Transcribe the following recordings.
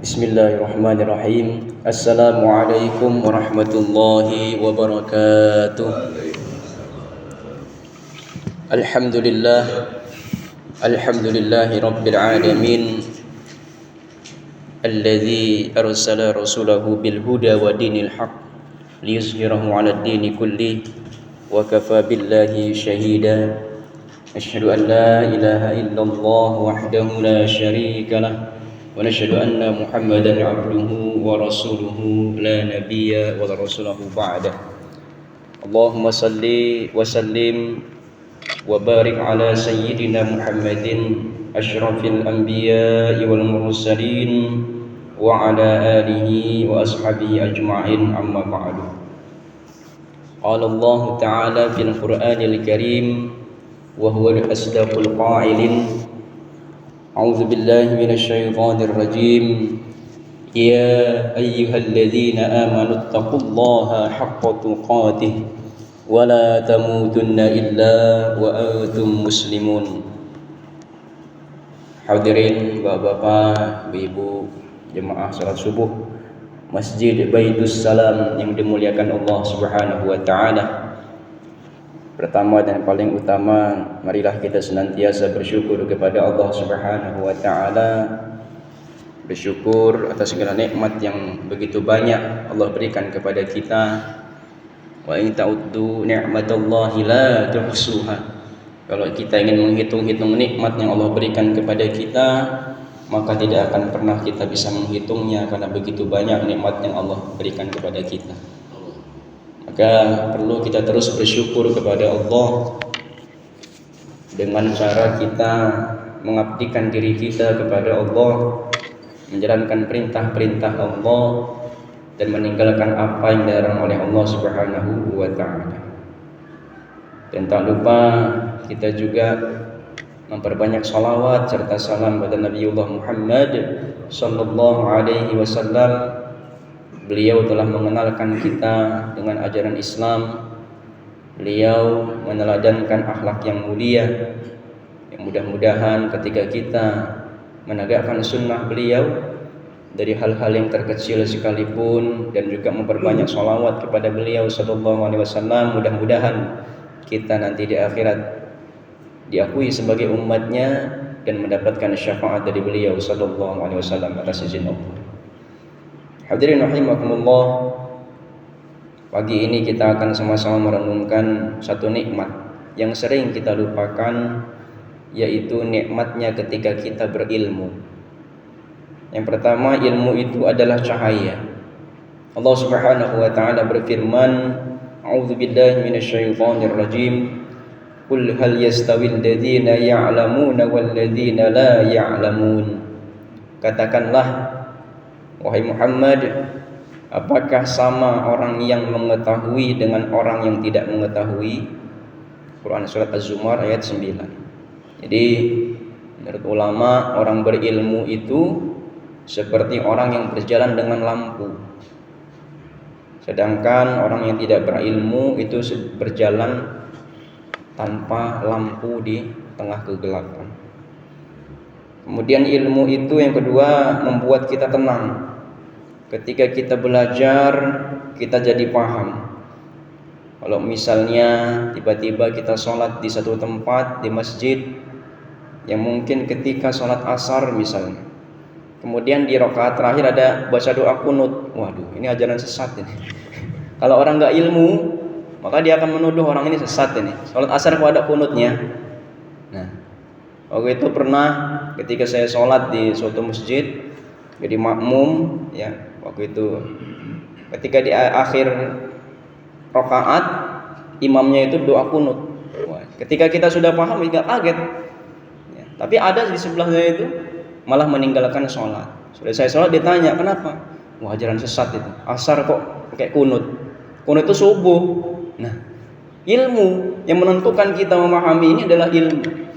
Bismillahirrahmanirrahim. Assalamualaikum warahmatullahi wabarakatuh. Alhamdulillah. Alhamdulillahi rabbil alamin. Alladzi arsala rasulahu bil huda wa dinil haq liyuzhirahu 'alad dini kulli wa kafa billahi shahida. Asyhadu an la ilaha illallah wahdahu la syarika lah. ونشهد أن محمدا عبده ورسوله لا نبي ولا رسوله بعده اللهم صل وسلم وبارك على سيدنا محمد أشرف الأنبياء والمرسلين وعلى آله وأصحابه أجمعين أما بعد قال الله تعالى في القرآن الكريم وهو الأصدق القائل أعوذ بالله من الشيطان الرجيم يا أيها الذين آمنوا اتقوا الله حق تقاته ولا تموتن إلا وأنتم مسلمون. Hadirin bapak-bapak, ibu-ibu, jemaah salat subuh Masjid Baitus Salam yang dimuliakan Allah Subhanahu wa taala. Pertama dan paling utama, marilah kita senantiasa bersyukur kepada Allah Subhanahu wa taala. Bersyukur atas segala nikmat yang begitu banyak Allah berikan kepada kita. Wa in ta'uddu ni'matallahi la tuhsuha. Kalau kita ingin menghitung-hitung nikmat yang Allah berikan kepada kita, maka tidak akan pernah kita bisa menghitungnya karena begitu banyak nikmat yang Allah berikan kepada kita. Maka perlu kita terus bersyukur kepada Allah dengan cara kita mengabdikan diri kita kepada Allah, menjalankan perintah-perintah Allah dan meninggalkan apa yang dilarang oleh Allah Subhanahu wa taala. Dan tak lupa kita juga memperbanyak salawat serta salam pada Nabiullah Muhammad sallallahu alaihi wasallam. Beliau telah mengenalkan kita dengan ajaran Islam. Beliau meneladankan akhlak yang mulia. Yang mudah-mudahan ketika kita menegakkan sunnah beliau dari hal-hal yang terkecil sekalipun dan juga memperbanyak sholawat kepada beliau sallallahu alaihi wasallam, mudah-mudahan kita nanti di akhirat diakui sebagai umatnya dan mendapatkan syafaat dari beliau sallallahu alaihi wasallam atas izin Allah. Hadirin rahimakumullah, pagi ini kita akan sama-sama merenungkan satu nikmat yang sering kita lupakan, yaitu nikmatnya ketika kita berilmu. Yang pertama, ilmu itu adalah cahaya. Allah Subhanahu wa taala berfirman, A'udzu billahi minasyaitonir rajim. Qul hal yastawil ladzina ya'lamuna wal ladzina la ya'lamun. Katakanlah, wahai Muhammad, apakah sama orang yang mengetahui dengan orang yang tidak mengetahui? Quran surat Az-Zumar ayat 9. Jadi menurut ulama, orang berilmu itu seperti orang yang berjalan dengan lampu. Sedangkan orang yang tidak berilmu itu berjalan tanpa lampu di tengah kegelapan. Kemudian ilmu itu yang kedua membuat kita tenang. Ketika kita belajar, kita jadi paham. Kalau misalnya tiba-tiba kita sholat di satu tempat di masjid, yang mungkin ketika sholat asar misalnya, kemudian di rakaat terakhir ada baca doa kunut. Waduh, ini ajaran sesat ini. Kalau orang nggak ilmu, maka dia akan menuduh orang ini sesat ini. Sholat asar kok ada kunutnya? Nah, waktu itu pernah ketika saya sholat di suatu masjid jadi makmum, ya, waktu itu ketika di akhir rakaat imamnya itu doa kunut. Wah, ketika kita sudah paham tidak kaget, ya, tapi ada di sebelah saya itu malah meninggalkan sholat. Sudah saya sholat ditanya kenapa? Wah, ajaran sesat itu. Asar kok pakai kunut? Kunut itu subuh. Nah, ilmu yang menentukan kita memahami ini adalah ilmu.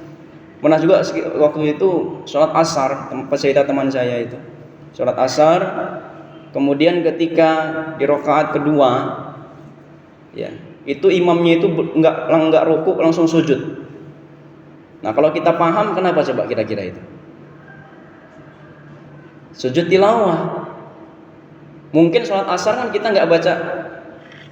Pernah juga waktu itu sholat asar, tempat teman saya itu sholat asar, kemudian ketika di rakaat kedua, ya, itu imamnya itu enggak rukuk, langsung sujud. Nah, kalau kita paham, kenapa coba kira-kira itu? sujud tilawah. Mungkin sholat asar kan kita nggak baca,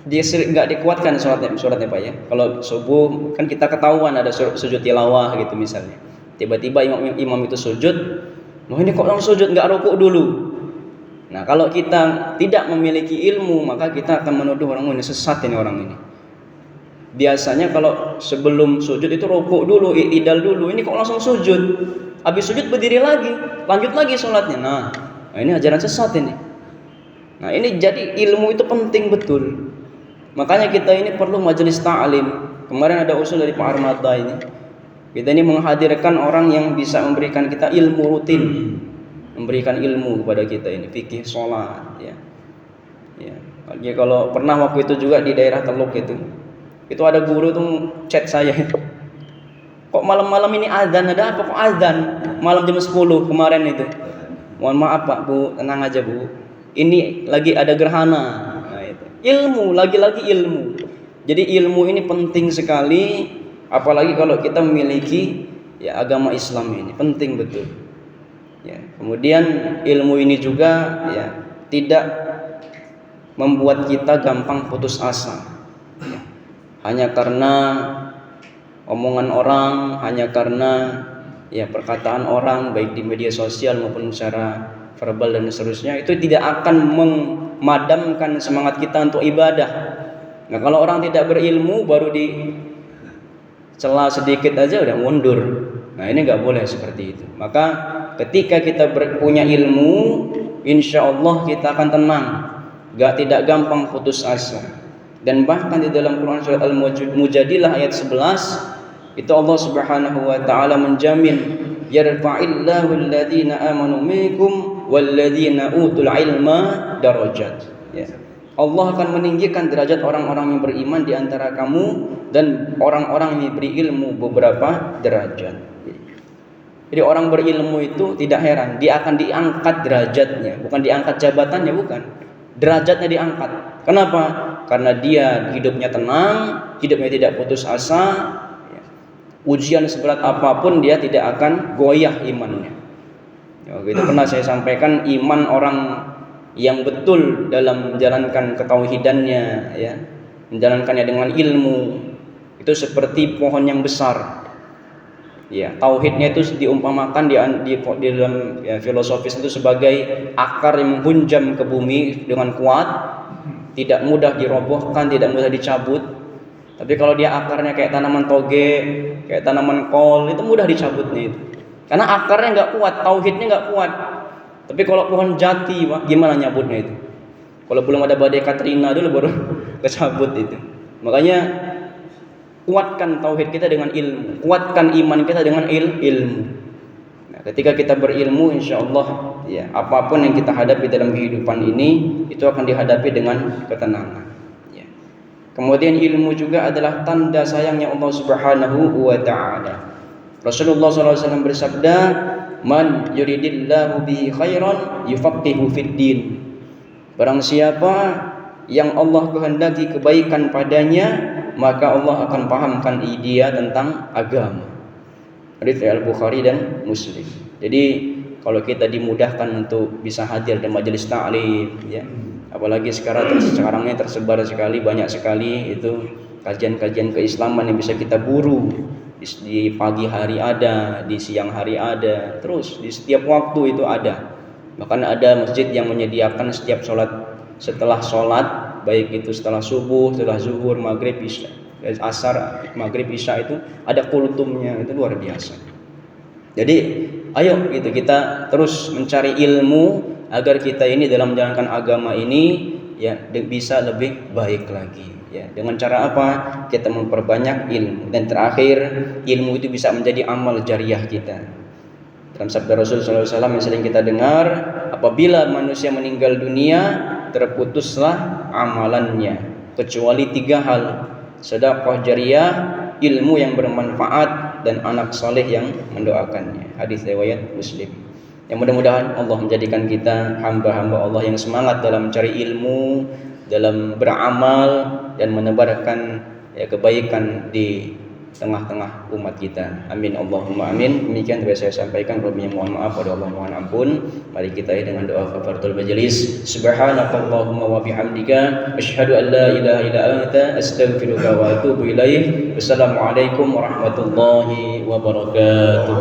nggak dikuatkan suratnya Pak ya. Kalau subuh kan kita ketahuan ada sujud tilawah gitu misalnya. Tiba-tiba imam itu sujud, loh ini kok langsung sujud, nggak rukuk dulu. Nah kalau kita tidak memiliki ilmu, maka kita akan menuduh orang ini sesat, ini orang ini. Biasanya kalau sebelum sujud itu rukuk dulu, i'tidal dulu, ini kok langsung sujud. Habis sujud berdiri lagi, lanjut lagi sholatnya. Nah ini ajaran sesat ini. Nah ini jadi ilmu itu penting betul. Makanya kita ini perlu majelis ta'lim. Kemarin ada usul dari Pak Armada ini. Kita ini menghadirkan orang yang bisa memberikan kita ilmu rutin, memberikan ilmu kepada kita ini, fikih sholat. Ya. Jadi kalau pernah waktu itu juga di daerah Teluk itu ada guru tuh chat saya. Kok malam-malam ini azan, ada apa kok azan? Malam jam 10 kemarin itu. Mohon maaf Pak Bu, tenang aja Bu. Ini lagi ada gerhana. Nah, itu. Ilmu, lagi-lagi ilmu. Jadi ilmu ini penting sekali, apalagi kalau kita memiliki ya agama Islam ini, penting betul. Ya, kemudian ilmu ini juga ya tidak membuat kita gampang putus asa. Ya. Hanya karena omongan orang, hanya karena ya perkataan orang baik di media sosial maupun secara verbal dan seterusnya, itu tidak akan memadamkan semangat kita untuk ibadah. Nah kalau orang tidak berilmu baru di celah sedikit aja udah mundur. Nah ini nggak boleh seperti itu. Maka ketika kita punya ilmu, insya Allah kita akan tenang, tidak gampang putus asa. Dan bahkan di dalam Quran surat Al-Mujadilah ayat 11 itu Allah Subhanahu wa taala menjamin yarfa'illahu alladhina amanu minkum walladzina utul ilma darajat. Ya. Allah akan meninggikan derajat orang-orang yang beriman di antara kamu dan orang-orang yang diberi ilmu beberapa derajat. Jadi orang berilmu itu tidak heran, dia akan diangkat derajatnya, bukan diangkat jabatannya, bukan. Derajatnya diangkat. Kenapa? Karena dia hidupnya tenang, hidupnya tidak putus asa. Ujian seberat apapun dia tidak akan goyah imannya. Ya, itu pernah saya sampaikan, iman orang yang betul dalam menjalankan ketauhidannya, ya, menjalankannya dengan ilmu, itu seperti pohon yang besar. Ya, tauhidnya itu diumpamakan di dalam ya, filosofis itu sebagai akar yang menghunjam ke bumi dengan kuat, tidak mudah dirobohkan, tidak mudah dicabut. Tapi kalau dia akarnya kayak tanaman toge, kayak tanaman kol, itu mudah dicabutnya itu. Karena akarnya nggak kuat, tauhidnya nggak kuat. Tapi kalau pohon jati, Pak, gimana nyabutnya itu? Kalau belum ada badai Katrina dulu baru kecabut itu. Makanya kuatkan tauhid kita dengan ilmu, kuatkan iman kita dengan ilmu. Nah, ketika kita berilmu, insya Allah, ya, apapun yang kita hadapi dalam kehidupan ini, itu akan dihadapi dengan ketenangan. Kemudian ilmu juga adalah tanda sayangnya Allah Subhanahu wa taala. Rasulullah SAW bersabda, "Man yuridillahu bihi khairan yufaqihu fid din." Barang siapa yang Allah kehendaki kebaikan padanya, maka Allah akan pahamkan dia tentang agama. Hadits Al-Bukhari dan Muslim. Jadi kalau kita dimudahkan untuk bisa hadir di majelis ta'lim, ya, apalagi sekarang ini tersebar sekali, banyak sekali itu kajian-kajian keislaman yang bisa kita buru. Di pagi hari ada, di siang hari ada, terus di setiap waktu itu ada. Bahkan ada masjid yang menyediakan setiap setelah sholat, baik itu setelah subuh, setelah zuhur, maghrib, isya, asar, maghrib, isya, itu ada kultumnya, itu luar biasa. Jadi ayo gitu, kita terus mencari ilmu agar kita ini dalam menjalankan agama ini ya bisa lebih baik lagi. Ya, dengan cara apa? Kita memperbanyak ilmu. Dan terakhir, ilmu itu bisa menjadi amal jariah kita. Dalam sabda Rasul SAW yang sering kita dengar, apabila manusia meninggal dunia, terputuslah amalannya, kecuali 3 hal: sedekah jariah, ilmu yang bermanfaat, dan anak saleh yang mendoakannya. Hadis riwayat Muslim. Yang mudah-mudahan Allah menjadikan kita hamba-hamba Allah yang semangat dalam mencari ilmu, dalam beramal dan menebarkan ya, kebaikan di tengah-tengah umat kita. Amin Allahumma amin. Demikian yang saya sampaikan, kurangnya mohon maaf, pada Allah mohon ampun. Mari kita dengan doa kafaratul majelis. Subhanakallahumma wa bihamdika asyhadu an la ilaha illa anta astaghfiruka wa atubu ilaik. Wassalamualaikum warahmatullahi wabarakatuh.